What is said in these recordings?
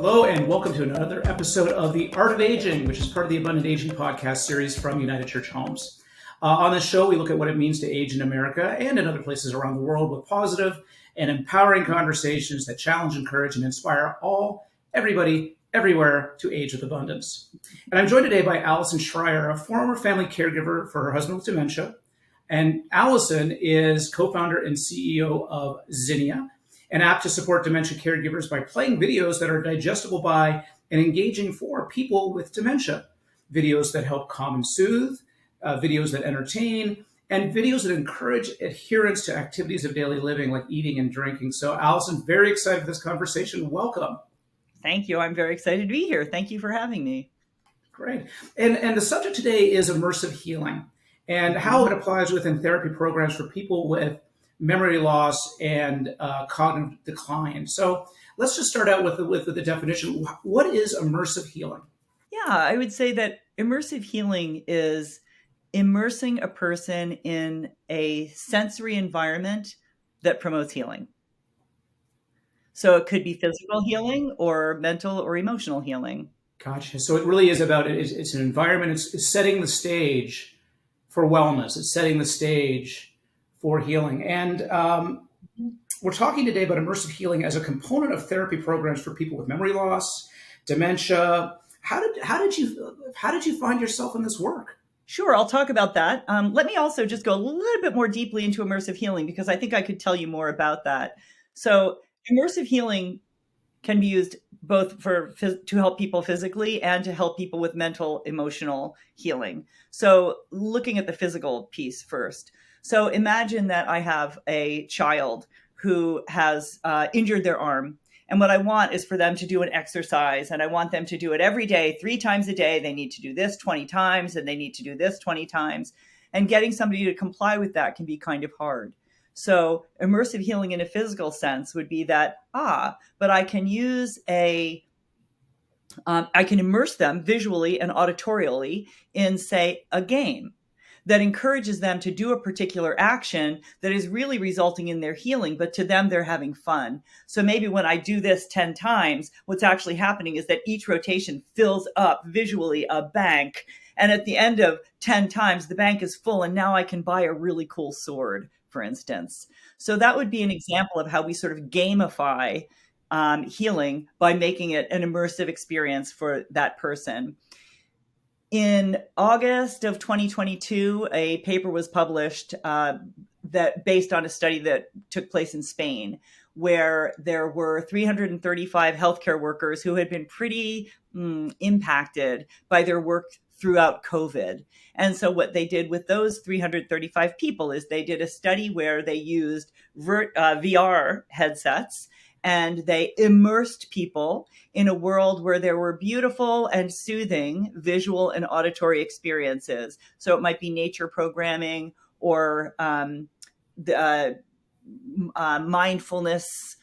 Hello, and welcome to another episode of The Art of Aging, which is part of the Abundant Aging podcast series from United Church Homes. On this show, we look at what it means to age in America and in other places around the world with positive and empowering conversations that challenge, encourage, and inspire everybody, everywhere to age with abundance. And I'm joined today by Allyson Schrier, a former family caregiver for her husband with dementia. And Allyson is co-founder and CEO of Zinnia, an app to support dementia caregivers by playing videos that are digestible by and engaging for people with dementia. Videos that help calm and soothe, videos that entertain, and videos that encourage adherence to activities of daily living like eating and drinking. So Allyson, very excited for this conversation. Welcome. Thank you. I'm very excited to be here. Thank you for having me. Great. And the subject today is immersive healing and how it applies within therapy programs for people with memory loss and cognitive decline. So let's just start out with the definition. What is immersive healing? Yeah, I would say that immersive healing is immersing a person in a sensory environment that promotes healing. So it could be physical healing or mental or emotional healing. Gotcha. So it really is about, it's an environment, it's setting the stage for wellness. It's setting the stage for healing. And we're talking today about immersive healing as a component of therapy programs for people with memory loss, dementia. How did you find yourself in this work? Sure, I'll talk about that. Let me also just go a little bit more deeply into immersive healing because I think I could tell you more about that. So immersive healing can be used both to help people physically and to help people with mental, emotional healing. So looking at the physical piece first. So imagine that I have a child who has injured their arm. And what I want is for them to do an exercise. And I want them to do it every day, 3 times a day. They need to do this 20 times and they need to do this 20 times. And getting somebody to comply with that can be kind of hard. So immersive healing in a physical sense would be that, but I can I can immerse them visually and auditorially in, say, a game that encourages them to do a particular action that is really resulting in their healing, but to them, they're having fun. So maybe when I do this 10 times, what's actually happening is that each rotation fills up visually a bank. And at the end of 10 times, the bank is full, and now I can buy a really cool sword, for instance. So that would be an example of how we sort of gamify healing by making it an immersive experience for that person. In August of 2022, a paper was published that based on a study that took place in Spain, where there were 335 healthcare workers who had been pretty impacted by their work throughout COVID. And so what they did with those 335 people is they did a study where they used VR headsets and they immersed people in a world where there were beautiful and soothing visual and auditory experiences. So it might be nature programming or mindfulness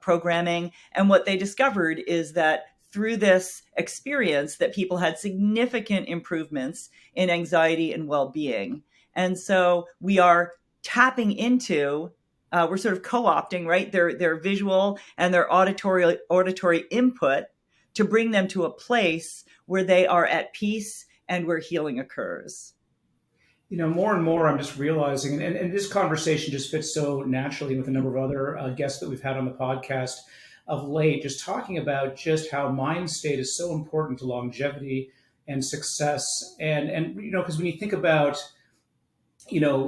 programming. And what they discovered is that through this experience that people had significant improvements in anxiety and well-being. And so we are tapping into we're sort of co-opting, right, their visual and their auditory input to bring them to a place where they are at peace and where healing occurs. You know, more and more I'm just realizing, and this conversation just fits so naturally with a number of other guests that we've had on the podcast of late, just talking about just how mind state is so important to longevity and success. And you know, because when you think about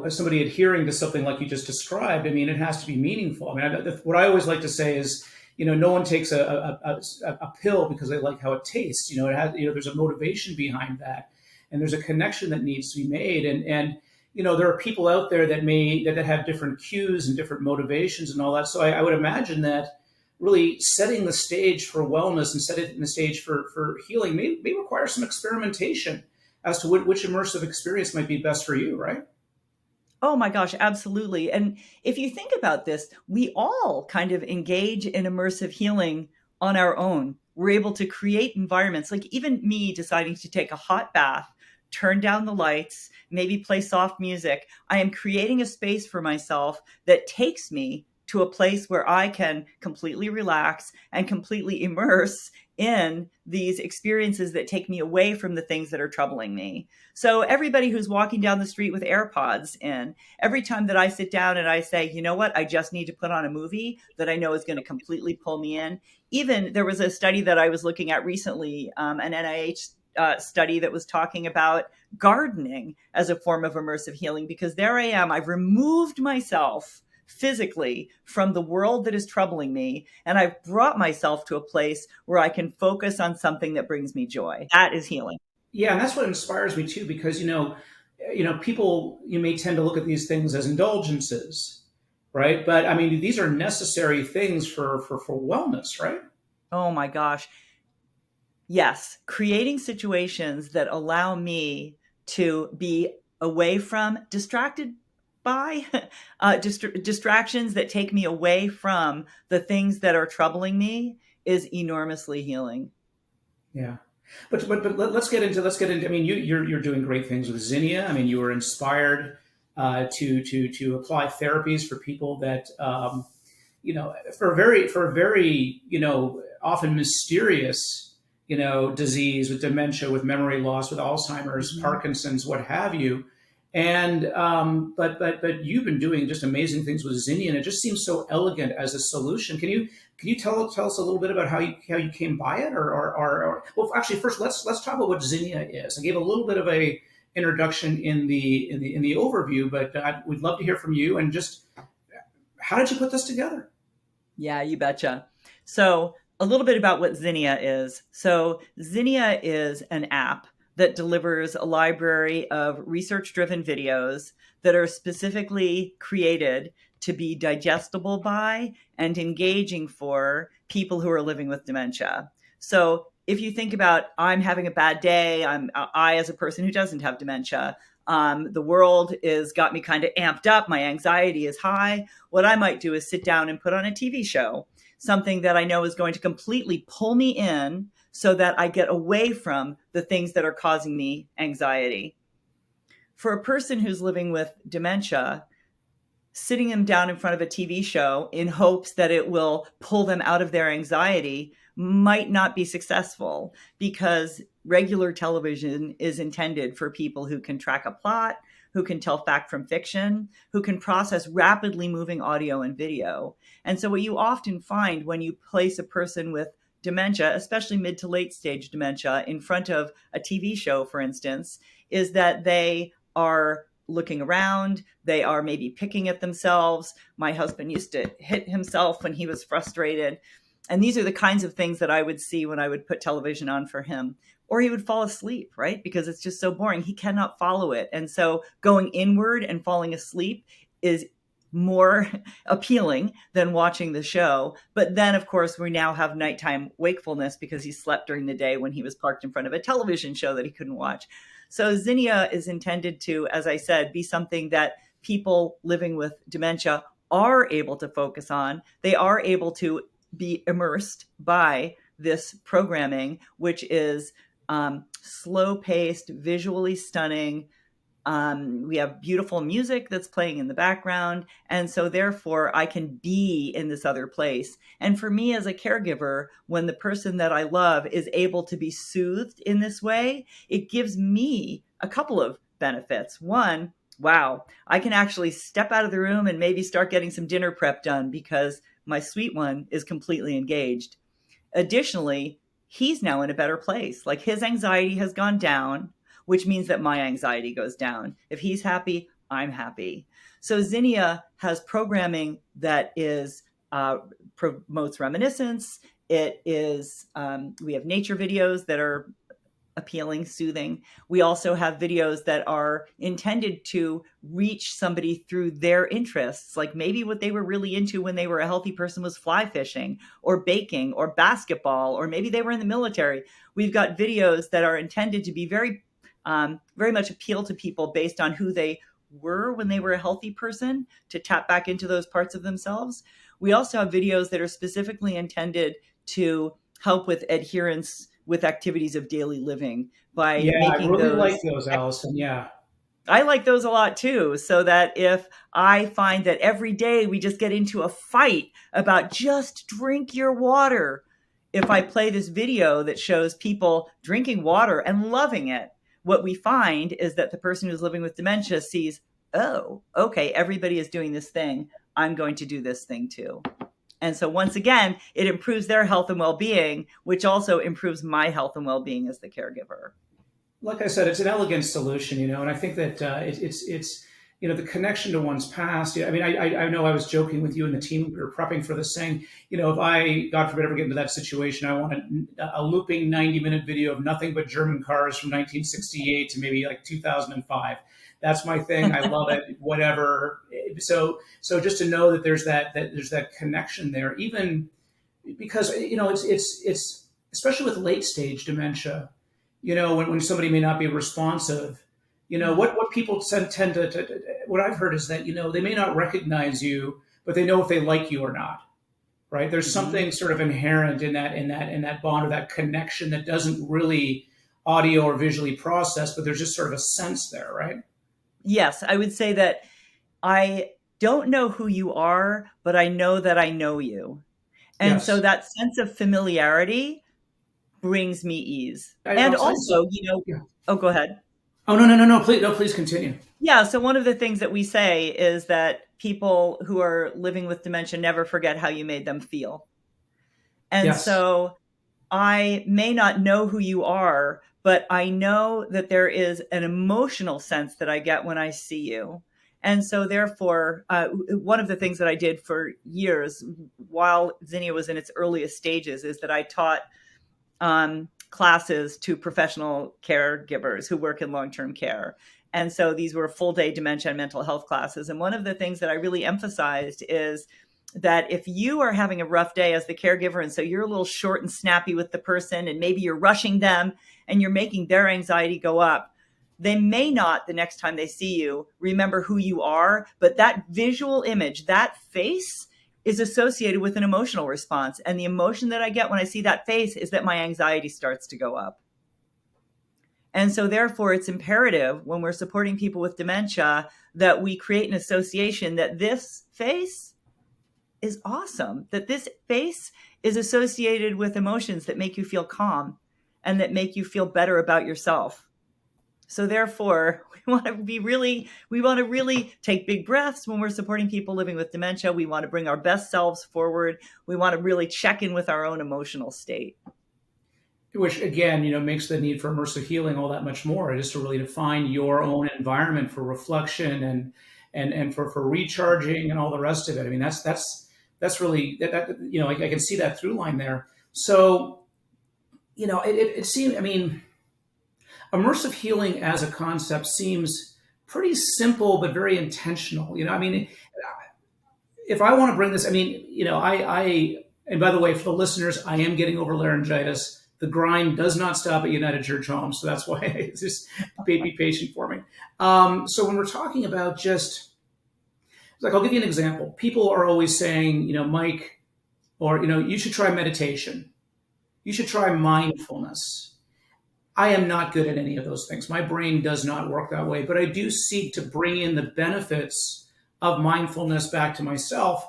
somebody adhering to something like you just described, I mean, it has to be meaningful. I mean, what I always like to say is, no one takes a pill because they like how it tastes. It has, there's a motivation behind that, and there's a connection that needs to be made. And there are people out there that have different cues and different motivations and all that. So I would imagine that really setting the stage for wellness and setting the stage for healing may require some experimentation as to which immersive experience might be best for you, right? Oh my gosh, absolutely. And if you think about this, we all kind of engage in immersive healing on our own. We're able to create environments, like even me deciding to take a hot bath, turn down the lights, maybe play soft music. I am creating a space for myself that takes me to a place where I can completely relax and completely immerse in these experiences that take me away from the things that are troubling me. So everybody who's walking down the street with AirPods in, every time that I sit down and I say, you know what, I just need to put on a movie that I know is going to completely pull me in. Even there was a study that I was looking at recently, an NIH study that was talking about gardening as a form of immersive healing, because there I am, I've removed myself physically from the world that is troubling me, and I've brought myself to a place where I can focus on something that brings me joy. That is healing. Yeah, and that's what inspires me too, because people, you may tend to look at these things as indulgences, right? But I mean, these are necessary things for wellness, right? Oh my gosh. Yes, creating situations that allow me to be away from, distracted by distractions that take me away from the things that are troubling me is enormously healing. Yeah. But let's get into. I mean, you're doing great things with Zinnia. I mean, you were inspired to apply therapies for people that for a very often mysterious disease, with dementia, with memory loss, with Alzheimer's, Mhm. Parkinson's, what have you. And but you've been doing just amazing things with Zinnia, and it just seems so elegant as a solution. Can you tell us a little bit about how you came by it, or well, actually, first let's talk about what Zinnia is. I gave a little bit of a introduction in the overview, but we'd love to hear from you, and just how did you put this together? Yeah, you betcha. So, a little bit about what Zinnia is. So, Zinnia is an app that delivers a library of research driven videos that are specifically created to be digestible by and engaging for people who are living with dementia. So, if you think about, I'm having a bad day, I as a person who doesn't have dementia, the world is got me kind of amped up. My anxiety is high. What I might do is sit down and put on a TV show, something that I know is going to completely pull me in so that I get away from the things that are causing me anxiety. For a person who's living with dementia, sitting them down in front of a TV show in hopes that it will pull them out of their anxiety might not be successful, because regular television is intended for people who can track a plot, who can tell fact from fiction, who can process rapidly moving audio and video. And so, what you often find when you place a person with dementia, especially mid to late stage dementia, in front of a TV show, for instance, is that they are looking around. They are maybe picking at themselves. My husband used to hit himself when he was frustrated. And these are the kinds of things that I would see when I would put television on for him. Or he would fall asleep, right? Because it's just so boring. He cannot follow it. And so going inward and falling asleep is more appealing than watching the show. But then, of course, we now have nighttime wakefulness because he slept during the day when he was parked in front of a television show that he couldn't watch. So Zinnia is intended to, as I said, be something that people living with dementia are able to focus on. They are able to be immersed by this programming, which is slow paced, visually stunning. We have beautiful music that's playing in the background. And so, therefore, I can be in this other place. And for me as a caregiver, when the person that I love is able to be soothed in this way, it gives me a couple of benefits. One, wow, I can actually step out of the room and maybe start getting some dinner prep done because my sweet one is completely engaged. Additionally, he's now in a better place. Like, his anxiety has gone down, which means that my anxiety goes down. If he's happy, I'm happy. So Zinnia has programming that is promotes reminiscence. It is we have nature videos that are appealing, soothing. We also have videos that are intended to reach somebody through their interests. Like, maybe what they were really into when they were a healthy person was fly fishing or baking or basketball, or maybe they were in the military. We've got videos that are intended to be very much appeal to people based on who they were when they were a healthy person, to tap back into those parts of themselves. We also have videos that are specifically intended to help with adherence with activities of daily living by Yeah, I making really like those. those, Allison. Yeah. I like those a lot too. So that if I find that every day we just get into a fight about just drink your water, if I play this video that shows people drinking water and loving it, what we find is that the person who's living with dementia sees, oh, okay, everybody is doing this thing. I'm going to do this thing too. And so once again, it improves their health and well-being, which also improves my health and well-being as the caregiver. Like I said, it's an elegant solution, and I think that it's the connection to one's past. I mean, I know I was joking with you and the team. We were prepping for this, saying, if I, God forbid, ever get into that situation, I want a looping 90-minute video of nothing but German cars from 1968 to maybe like 2005. That's my thing. I love it. Whatever. So just to know that there's that connection there, even because it's especially with late stage dementia. When somebody may not be responsive, what people tend to what I've heard is that, they may not recognize you, but they know if they like you or not, right? There's something sort of inherent in that bond or that connection that doesn't really audio or visually process, but there's just sort of a sense there, right? Yes, I would say that I don't know who you are, but I know that I know you. And so Yes. that sense of familiarity brings me ease. And I'll tell you. also, Yeah. oh, go ahead. Oh, no, no, no, no. Please, no, please continue. Yeah. So one of the things that we say is that people who are living with dementia never forget how you made them feel. And Yes. so I may not know who you are, but I know that there is an emotional sense that I get when I see you. And so therefore, one of the things that I did for years while Zinnia was in its earliest stages is that I taught classes to professional caregivers who work in long-term care. And so these were full day dementia and mental health classes. And one of the things that I really emphasized is that if you are having a rough day as the caregiver, and so you're a little short and snappy with the person, and maybe you're rushing them and you're making their anxiety go up, they may not, the next time they see you, remember who you are, but that visual image, that face is associated with an emotional response. And the emotion that I get when I see that face is that my anxiety starts to go up. And so therefore, it's imperative when we're supporting people with dementia that we create an association that this face is awesome, that this face is associated with emotions that make you feel calm and that make you feel better about yourself. So therefore, we want to really take big breaths when we're supporting people living with dementia. We want to bring our best selves forward. We want to really check in with our own emotional state. Which again, makes the need for immersive healing all that much more, just to really define your own environment for reflection and for recharging and all the rest of it. I mean, that's really I can see that through line there. So, it seems, I mean, immersive healing as a concept seems pretty simple, but very intentional. I mean, if I want to bring this, I mean, and by the way, for the listeners, I am getting over laryngitis. The grind does not stop at United Church Home, so that's why it's just be patient for me. So when we're talking about just like, I'll give you an example. People are always saying, Mike, or you should try meditation. You should try mindfulness. I am not good at any of those things. My brain does not work that way, but I do seek to bring in the benefits of mindfulness back to myself.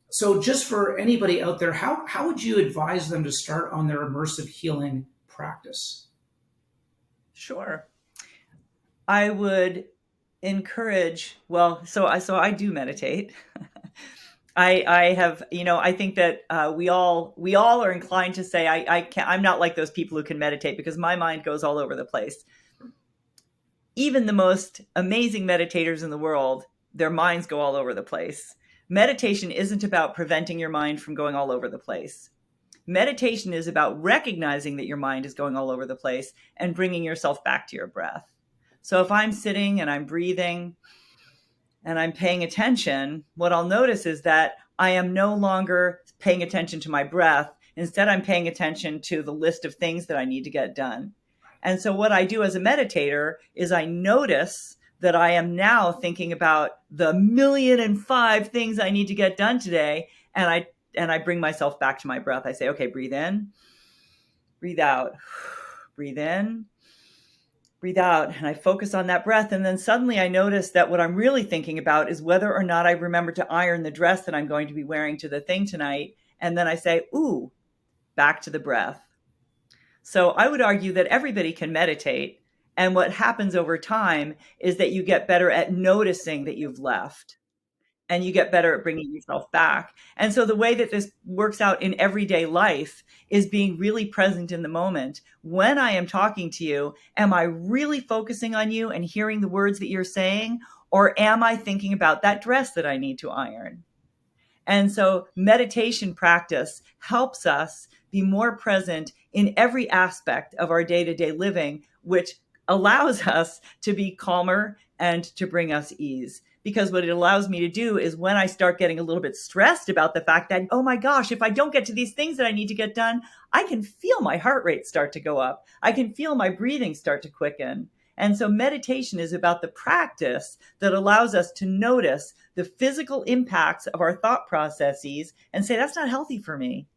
So just for anybody out there, how would you advise them to start on their immersive healing practice? Sure. I would encourage, so I do meditate. I have, I think that we all are inclined to say I'm not like those people who can meditate because my mind goes all over the place. Even the most amazing meditators in the world, their minds go all over the place. Meditation isn't about preventing your mind from going all over the place. Meditation is about recognizing that your mind is going all over the place and bringing yourself back to your breath. So if I'm sitting and I'm breathing and I'm paying attention, what I'll notice is that I am no longer paying attention to my breath. Instead, I'm paying attention to the list of things that I need to get done. And so what I do as a meditator is I notice that I am now thinking about the 1,000,005 things I need to get done today. And I bring myself back to my breath. I say, okay, breathe in, breathe out, breathe in, breathe out, and I focus on that breath. And then suddenly I notice that what I'm really thinking about is whether or not I remember to iron the dress that I'm going to be wearing to the thing tonight. And then I say, ooh, back to the breath. So I would argue that everybody can meditate. And what happens over time is that you get better at noticing that you've left, and you get better at bringing yourself back. And so the way that this works out in everyday life is being really present in the moment. When I am talking to you, am I really focusing on you and hearing the words that you're saying? Or am I thinking about that dress that I need to iron? And so meditation practice helps us be more present in every aspect of our day-to-day living, which allows us to be calmer and to bring us ease. Because what it allows me to do is when I start getting a little bit stressed about the fact that, oh my gosh, if I don't get to these things that I need to get done, I can feel my heart rate start to go up. I can feel my breathing start to quicken. And so meditation is about the practice that allows us to notice the physical impacts of our thought processes and say, that's not healthy for me.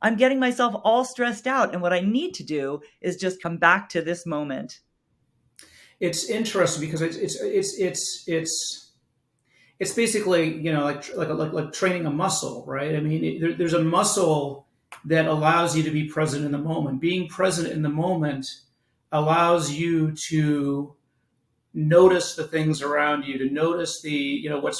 I'm getting myself all stressed out. And what I need to do is just come back to this moment. It's interesting because it's basically, like training a muscle, right? I mean, there's a muscle that allows you to be present in the moment. Being present in the moment allows you to notice the things around you, to notice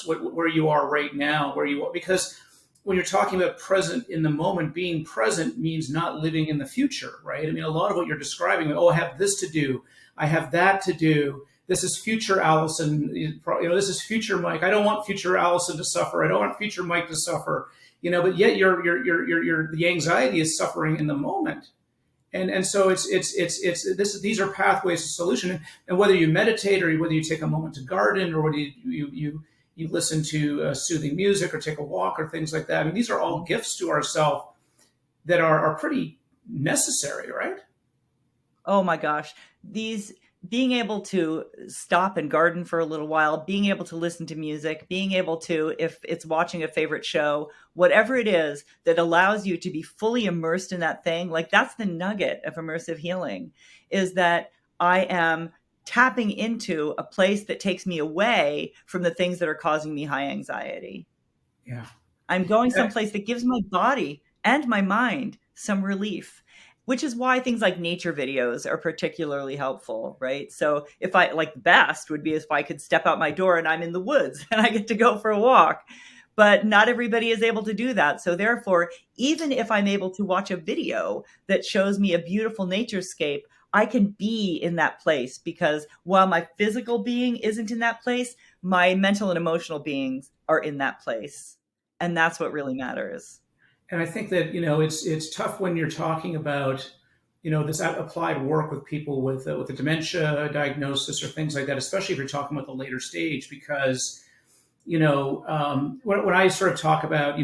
where you are right now, where you are. Because when you're talking about present in the moment, being present means not living in the future, right? I mean, a lot of what you're describing, oh, I have this to do, I have that to do. This is future Allyson, this is future Mike. I don't want future Allyson to suffer. I don't want future Mike to suffer, but yet the anxiety is suffering in the moment. And so these are pathways to solution. And whether you meditate or whether you take a moment to garden or whether you listen to soothing music or take a walk or things like that. I mean, these are all gifts to ourselves that are pretty necessary, right? Oh my gosh. Being able to stop and garden for a little while, being able to listen to music, being able to, if it's watching a favorite show, whatever it is that allows you to be fully immersed in that thing, like that's the nugget of immersive healing, is that I am tapping into a place that takes me away from the things that are causing me high anxiety. Yeah. I'm going someplace that gives my body and my mind some relief, which is why things like nature videos are particularly helpful, right? So if I like, best would be if I could step out my door and I'm in the woods and I get to go for a walk. But not everybody is able to do that. So therefore, even if I'm able to watch a video that shows me a beautiful naturescape, I can be in that place, because while my physical being isn't in that place, my mental and emotional beings are in that place. And that's what really matters. And I think that, it's tough when you're talking about, this applied work with people with a dementia diagnosis or things like that, especially if you're talking about the later stage, because, when I sort of talk about,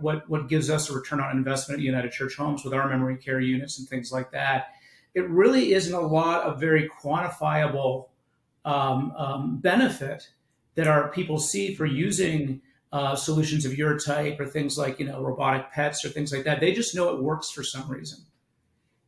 what gives us a return on investment at United Church Homes with our memory care units and things like that, it really isn't a lot of very quantifiable benefit that our people see for using solutions of your type or things like, robotic pets or things like that. They just know it works for some reason.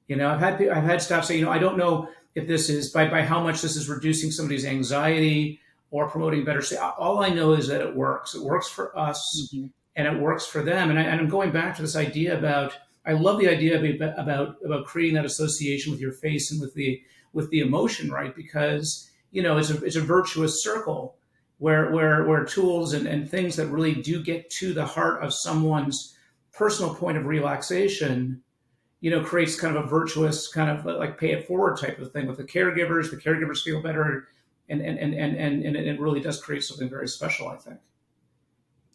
I've had staff say, I don't know if this is by how much this is reducing somebody's anxiety or promoting better sleep. All I know is that it works. It works for us, mm-hmm. and it works for them. And I'm going back to this idea about, I love the idea about creating that association with your face and with the emotion, right? Because, it's a virtuous circle where tools and things that really do get to the heart of someone's personal point of relaxation, creates kind of a virtuous kind of like pay it forward type of thing with the caregivers feel better, and it really does create something very special, I think.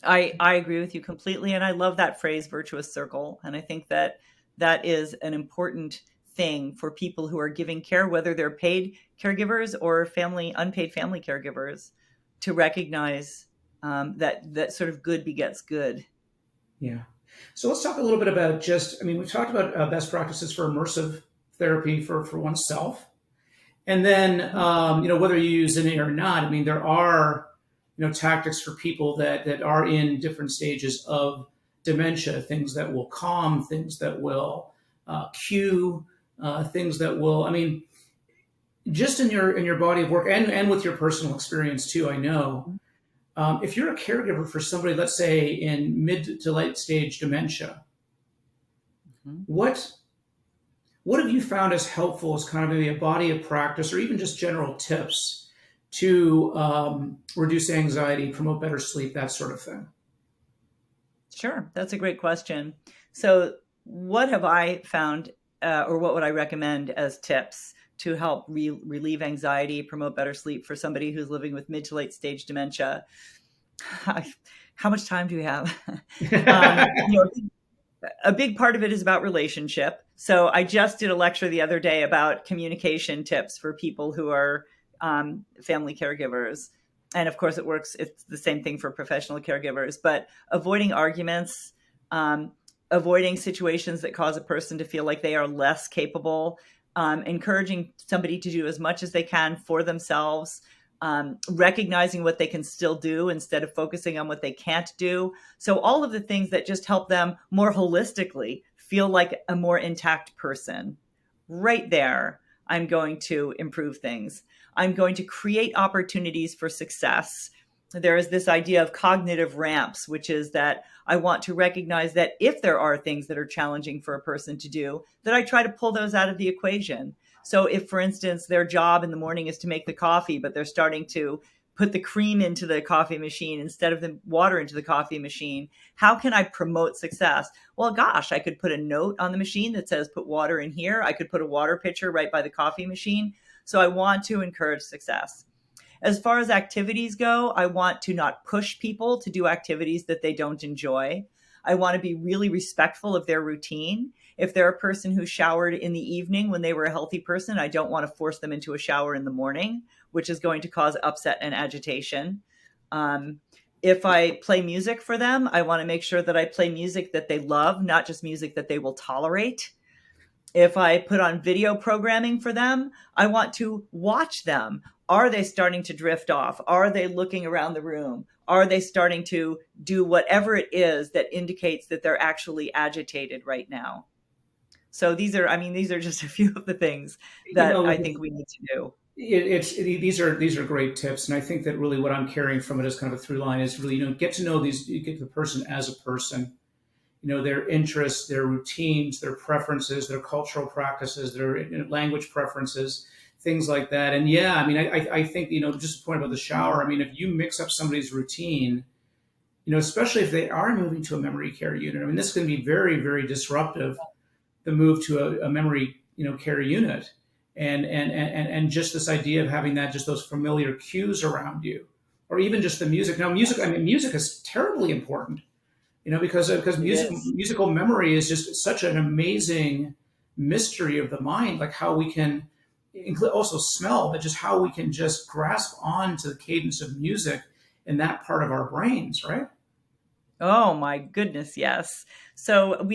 I agree with you completely. And I love that phrase, virtuous circle. And I think that that is an important thing for people who are giving care, whether they're paid caregivers or unpaid family caregivers, to recognize that sort of good begets good. Yeah. So let's talk a little bit about we've talked about best practices for immersive therapy for oneself. And then, whether you use Zinnia or not, there are, tactics for people that are in different stages of dementia, things that will calm, things that will cue, things that will, just in your body of work and with your personal experience too, I know, if you're a caregiver for somebody, let's say in mid to late stage dementia, Mhm. what what have you found as helpful as kind of maybe a body of practice or even just general tips to reduce anxiety, promote better sleep, that sort of thing? Sure, that's a great question. So, what have I found, or what would I recommend as tips to help relieve anxiety, promote better sleep for somebody who's living with mid to late stage dementia? How much time do we have? You know, a big part of it is about relationship. So I just did a lecture the other day about communication tips for people who are family caregivers. And of course, it's the same thing for professional caregivers, but avoiding arguments, um, avoiding situations that cause a person to feel like they are less capable, encouraging somebody to do as much as they can for themselves, recognizing what they can still do instead of focusing on what they can't do. So, all of the things that just help them more holistically feel like a more intact person. Right there, I'm going to improve things. I'm going to create opportunities for success. There is this idea of cognitive ramps, which is that I want to recognize that if there are things that are challenging for a person to do, that I try to pull those out of the equation. So if, for instance, their job in the morning is to make the coffee, but they're starting to put the cream into the coffee machine instead of the water into the coffee machine, how can I promote success? Well, gosh, I could put a note on the machine that says put water in here. I could put a water pitcher right by the coffee machine. So I want to encourage success. As far as activities go, I want to not push people to do activities that they don't enjoy. I want to be really respectful of their routine. If they're a person who showered in the evening when they were a healthy person, I don't want to force them into a shower in the morning, which is going to cause upset and agitation. Um, if I play music for them, I want to make sure that I play music that they love, not just music that they will tolerate. If I put on video programming for them, I want to watch them. Are they starting to drift off? Are they looking around the room? Are they starting to do whatever it is that indicates that they're actually agitated right now? So these are just a few of the things You that know, I think we need to do. these are great tips, and I think that really what I'm carrying from it as kind of a through line is really get to know these, you get the person as a person, their interests, their routines, their preferences, their cultural practices, their language preferences, things like that. And yeah, I mean, I think just a point about the shower. I mean, if you mix up somebody's routine, especially if they are moving to a memory care unit, I mean, this can be very, very disruptive. The move to a memory care unit, and just this idea of having that, just those familiar cues around you, or even just the music. Now, music. I Yes, mean, music is terribly important, because it is. musical memory is just such an amazing mystery of the mind, like how we can include also smell, but just how we can just grasp on to the cadence of music in that part of our brains, right? Oh my goodness, yes. So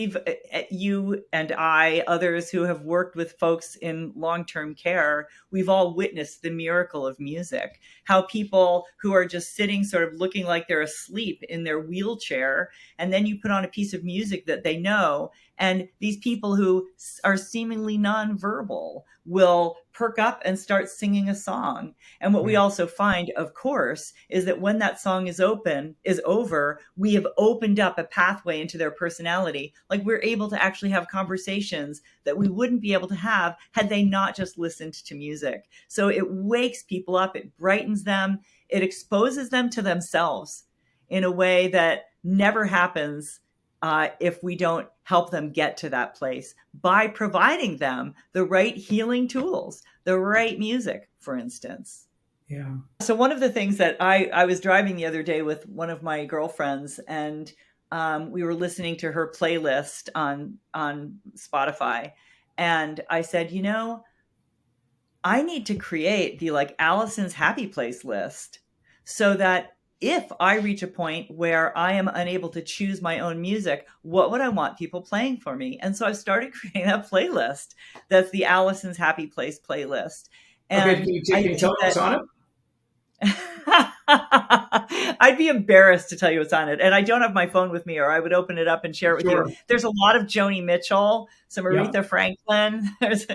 you and I, others who have worked with folks in long term care, we've all witnessed the miracle of music. How people who are just sitting, sort of looking like they're asleep in their wheelchair, and then you put on a piece of music that they know, and these people who are seemingly nonverbal will perk up and start singing a song. And what we Right. also find, of course, is that when that song is over, we have opened up a pathway into their personality. Like we're able to actually have conversations that we wouldn't be able to have had they not just listened to music. So it wakes people up, it brightens them, it exposes them to themselves in a way that never happens if we don't help them get to that place by providing them the right healing tools, the right music, for instance. Yeah. So one of the things that I was driving the other day with one of my girlfriends, and we were listening to her playlist on Spotify, and I said, I need to create the like Allison's Happy Place list so that if I reach a point where I am unable to choose my own music, what would I want people playing for me? And so I've started creating a playlist that's the Allison's Happy Place playlist. Okay. And I Can you tell think me what's that on it? I'd be embarrassed to tell you what's on it. And I don't have my phone with me, or I would open it up and share it with you. Sure. There's a lot of Joni Mitchell, some Yeah. Aretha Franklin. There's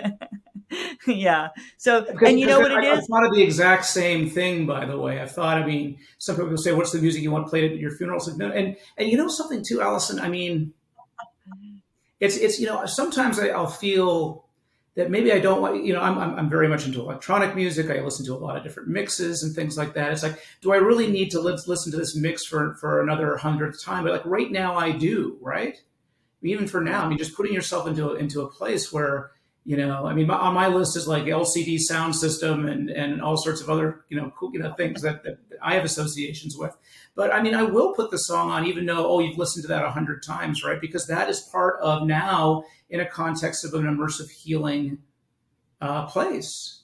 Yeah. So, Because and you know what it I've is? thought of the exact same thing, by the way. I've thought, I mean, some people say, what's the music you want played at your funeral? It's like, no, and you know something too, Allyson? I mean, it's sometimes I'll feel that maybe I don't want, I'm very much into electronic music. I listen to a lot of different mixes and things like that. It's like, do I really need to listen to this mix for another hundredth time? But like right now I do, right? Even for now, I mean, just putting yourself into a place where, I mean, on my list is like LCD sound system and all sorts of other, cool, things that I have associations with. But I mean, I will put the song on, even though, oh, you've listened to that 100 times, right? Because that is part of now in a context of an immersive healing place.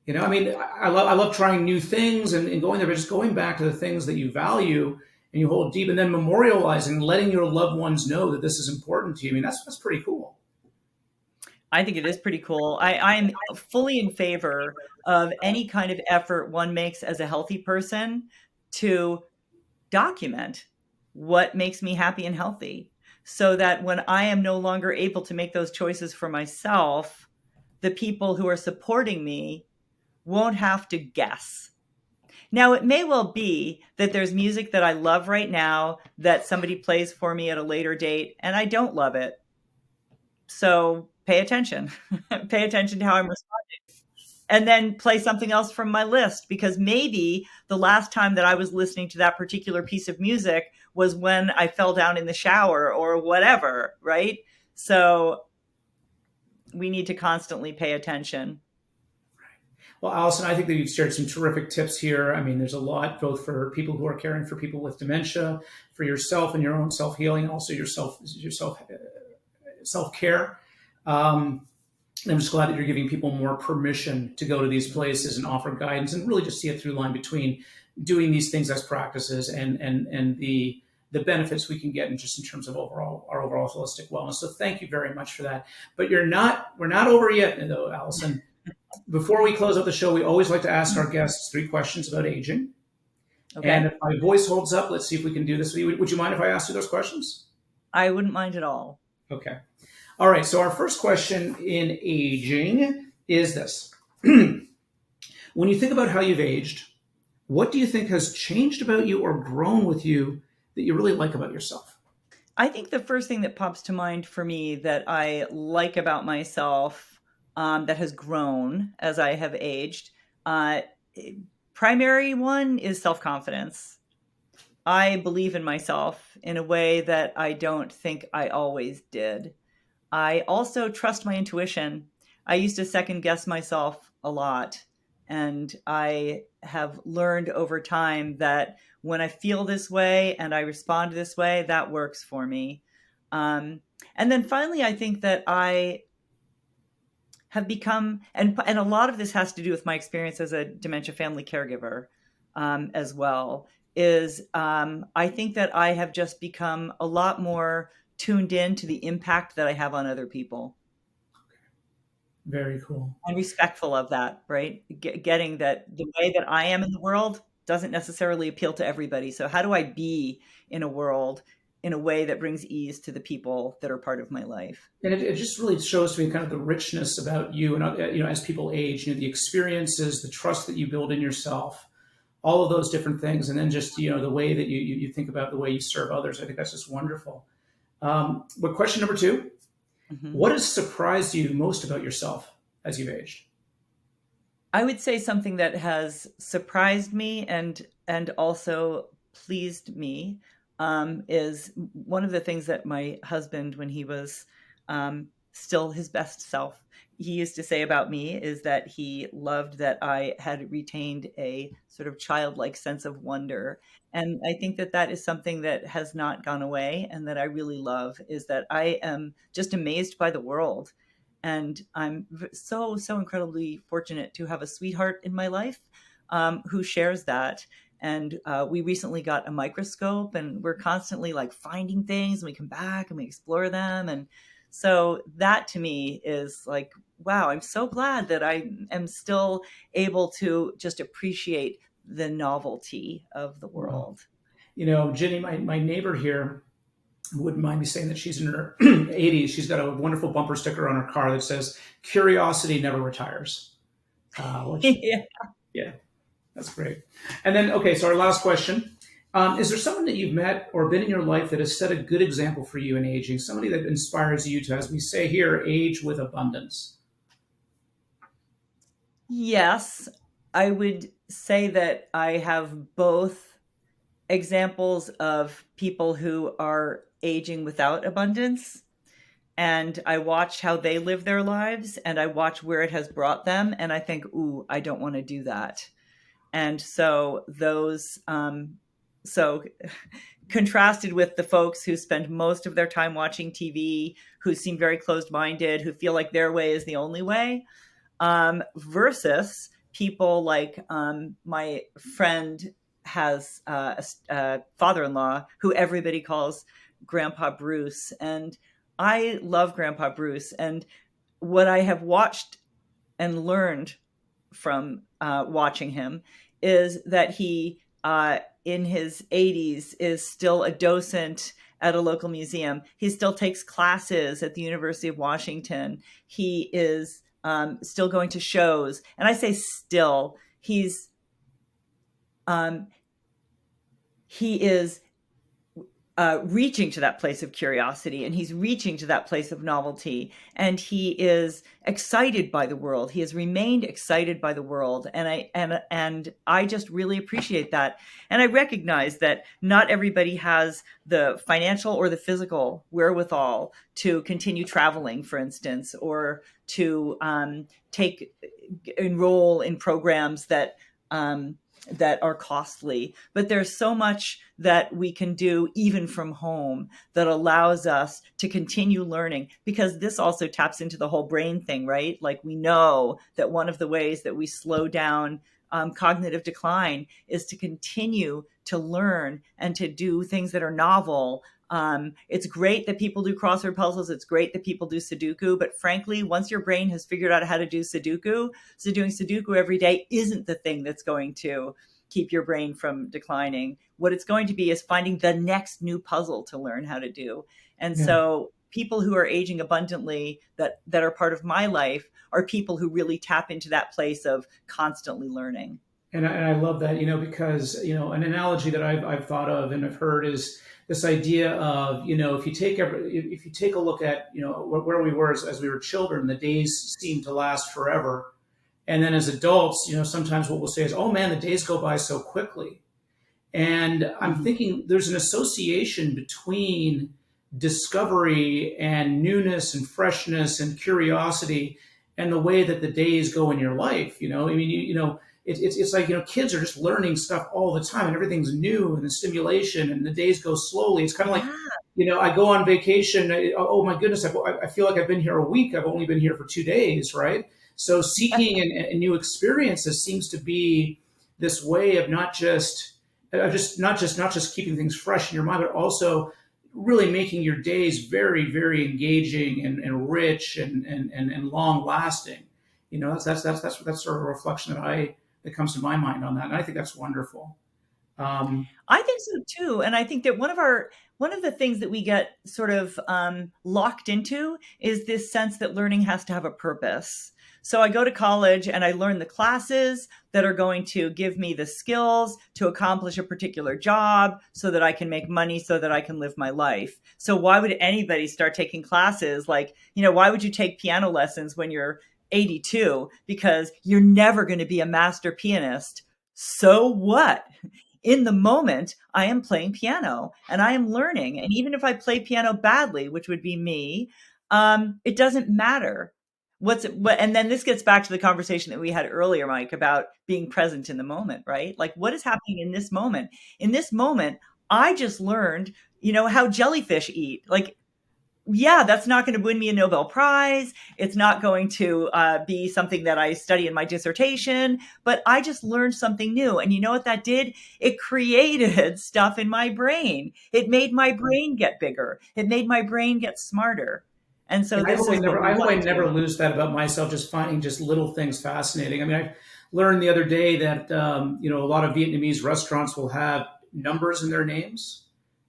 I mean, I love trying new things and going there, but just going back to the things that you value and you hold deep, and then memorializing, letting your loved ones know that this is important to you. I mean, that's pretty cool. I think it is pretty cool. I'm fully in favor of any kind of effort one makes as a healthy person to document what makes me happy and healthy, so that when I am no longer able to make those choices for myself, the people who are supporting me won't have to guess. Now, it may well be that there's music that I love right now that somebody plays for me at a later date, and I don't love it. So pay attention. Pay attention to how I'm responding. And then play something else from my list, because maybe the last time that I was listening to that particular piece of music was when I fell down in the shower or whatever, right? So we need to constantly pay attention. Well, Allyson, I think that you've shared some terrific tips here. I mean, there's a lot both for people who are caring for people with dementia, for yourself and your own self healing, also self care. I'm just glad that you're giving people more permission to go to these places and offer guidance and really just see a through line between doing these things as practices and the benefits we can get in just in terms of our overall holistic wellness. So thank you very much for that. But we're not over yet though, Allyson. Before we close out the show, we always like to ask our guests 3 questions about aging. And Okay. if my voice holds up, let's see if we can do this. Would you mind if I ask you those questions? I wouldn't mind at all. Okay. All right. So our first question in aging is this. When you think about how you've aged, what do you think has changed about you or grown with you that you really like about yourself? I think the first thing that pops to mind for me that I like about myself, that has grown as I have aged, uh, primary one is self confidence. I believe in myself in a way that I don't think I always did. I also trust my intuition. I used to second guess myself a lot. And I have learned over time that when I feel this way and I respond this way, that works for me. Um, and then finally, I think that I have become, and a lot of this has to do with my experience as a dementia family caregiver, as well, is I think that I have just become a lot more tuned in to the impact that I have on other people, Very cool. and respectful of that, right? Getting that the way that I am in the world doesn't necessarily appeal to everybody. So how do I be in a world in a way that brings ease to the people that are part of my life? And it just really shows to me kind of the richness about you and as people age, the experiences, the trust that you build in yourself, all of those different things, and then just the way that you think about the way you serve others. I think that's just wonderful. But question number 2: Mhm. what has surprised you most about yourself as you've aged? I would say something that has surprised me and also pleased me, is one of the things that my husband, when he was still his best self, he used to say about me is that he loved that I had retained a sort of childlike sense of wonder. And I think that that is something that has not gone away and that I really love, is that I am just amazed by the world, and I'm so incredibly fortunate to have a sweetheart in my life, who shares that. And we recently got a microscope, and we're constantly like finding things, and we come back and we explore them. And so that to me is like, wow, I'm so glad that I am still able to just appreciate the novelty of the Wow. world. Ginny, my neighbor here, wouldn't mind me saying that she's in her 80s. She's got a wonderful bumper sticker on her car that says, "Curiosity never retires." Which, Yeah. yeah, that's great. And then, okay, so our last question. Is there someone that you've met or been in your life that has set a good example for you in aging? Somebody that inspires you to, as we say here, age with abundance? Yes, I would say that I have both examples of people who are aging without abundance, and I watch how they live their lives, and I watch where it has brought them, and I think, ooh, I don't want to do that. And so so contrasted with the folks who spend most of their time watching TV, who seem very closed-minded, who feel like their way is the only way, versus people like my friend has a father-in-law who everybody calls Grandpa Bruce. And I love Grandpa Bruce. And what I have watched and learned from watching him is that he, in his 80s, is still a docent at a local museum. He still takes classes at the University of Washington. He is still going to shows. And I say still, um, he is reaching to that place of curiosity, and he's reaching to that place of novelty, and he is excited by the world. He has remained excited by the world, and I just really appreciate that. And I recognize that not everybody has the financial or the physical wherewithal to continue traveling, for instance, or to enroll in programs that are costly. But there's so much that we can do even from home that allows us to continue learning, because this also taps into the whole brain thing, right? Like, we know that one of the ways that we slow down cognitive decline is to continue to learn and to do things that are novel. It's great that people do crossword puzzles. It's great that people do Sudoku. But frankly, once your brain has figured out how to do Sudoku, so doing Sudoku every day isn't the thing that's going to keep your brain from declining. What it's going to be is finding the next new puzzle to learn how to do. And Yeah. so people who are aging abundantly that are part of my life are people who really tap into that place of constantly learning. And I love that, because, an analogy that I've thought of and I've heard is this idea of, if you take a look at, where we were as we were children, the days seem to last forever. And then as adults, sometimes what we'll say is, oh man, the days go by so quickly. And I'm Mhm. thinking there's an association between discovery and newness and freshness and curiosity and the way that the days go in your life. I mean, it's like, kids are just learning stuff all the time and everything's new and the stimulation and the days go slowly. It's kind of like, Yeah. I go on vacation. Oh my goodness, I feel like I've been here a week. I've only been here for 2 days, right? So seeking and new experiences seems to be this way of not just keeping things fresh in your mind, but also really making your days very, very engaging and rich and long lasting. That's sort of a reflection that comes to my mind on that, and I think that's wonderful. Um, I think so too. And I think that one of the things that we get sort of locked into is this sense that learning has to have a purpose. So I go to college and I learn the classes that are going to give me the skills to accomplish a particular job so that I can make money, so that I can live my life. So why would anybody start taking classes? Like, why would you take piano lessons when you're 82? Because you're never going to be a master pianist. So what? In the moment, I am playing piano and I am learning. And even if I play piano badly, which would be me, it doesn't matter. And then this gets back to the conversation that we had earlier, Mike, about being present in the moment, right? Like, what is happening in this moment? In this moment, I just learned, how jellyfish eat. Like, yeah, that's not going to win me a Nobel Prize. It's not going to be something that I study in my dissertation, but I just learned something new. And you know what that did? It created stuff in my brain. It made my brain get bigger. It made my brain get smarter. And so and I this hope I is what never, we I hope I want to never do. lose that about myself. Just finding just little things fascinating. I mean, I learned the other day that a lot of Vietnamese restaurants will have numbers in their names.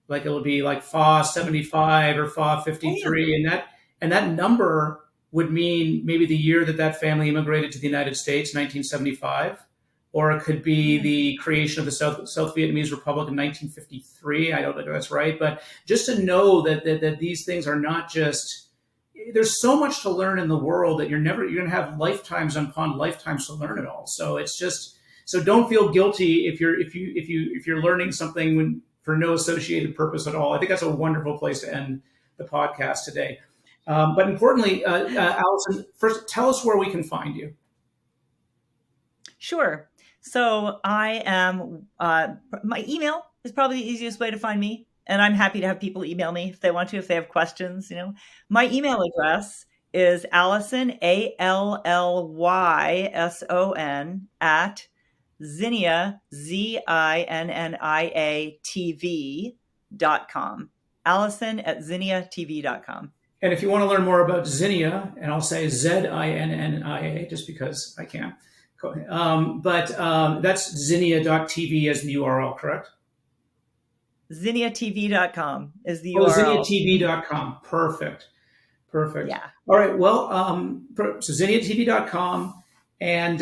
like it'll be like FA 75 or FA Oh, yeah. 53, and that number would mean maybe the year that that family immigrated to the United States, 1975, or it could be Yeah. the creation of the South Vietnamese Republic in 1953. I don't know if that's right, but just to know that these things are not just, there's so much to learn in the world that you're going to have lifetimes upon lifetimes to learn it all. So it's just, so don't feel guilty if you're learning something for no associated purpose at all. I think that's a wonderful place to end the podcast today. But importantly, Allyson, first tell us where we can find you. Sure. So I am, my email is probably the easiest way to find me. And I'm happy to have people email me if they want to, if they have questions. My email address is Allyson, ALLYSON, at Zinnia, ZINNIA.com. Allyson@ZinniaTV.com. And if you want to learn more about Zinnia, and I'll say ZINNIA just because I can, that's zinnia.tv as the URL, correct? ZinniaTV.com is the Oh, URL. ZinniaTV.com. Perfect. Yeah. All right. Well, so ZinniaTV.com. And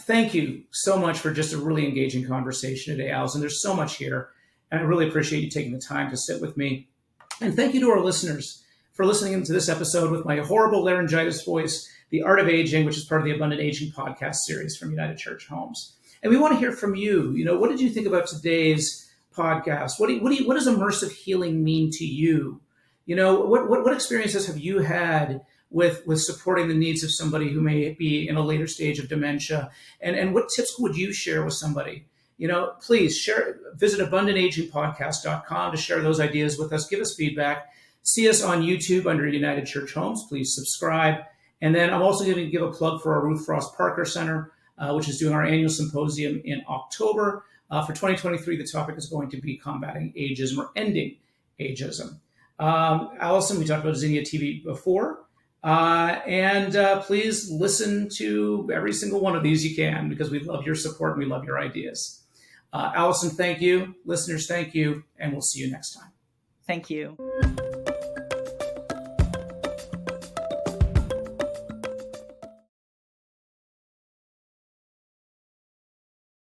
thank you so much for just a really engaging conversation today, Allyson. There's so much here. And I really appreciate you taking the time to sit with me. And thank you to our listeners for listening to this episode with my horrible laryngitis voice, The Art of Aging, which is part of the Abundant Aging podcast series from United Church Homes. And we want to hear from you. What did you think about today's podcast? What does immersive healing mean to you? What experiences have you had with supporting the needs of somebody who may be in a later stage of dementia? And what tips would you share with somebody? Please visit abundantagingpodcast.com to share those ideas with us. Give us feedback. See us on YouTube under United Church Homes. Please subscribe. And then I'm also going to give a plug for our Ruth Frost Parker Center, which is doing our annual symposium in October. For 2023, the topic is going to be combating ageism or ending ageism. Allyson, we talked about Zinnia TV before. And please listen to every single one of these you can, because we love your support and we love your ideas. Allyson, thank you. Listeners, thank you. And we'll see you next time. Thank you.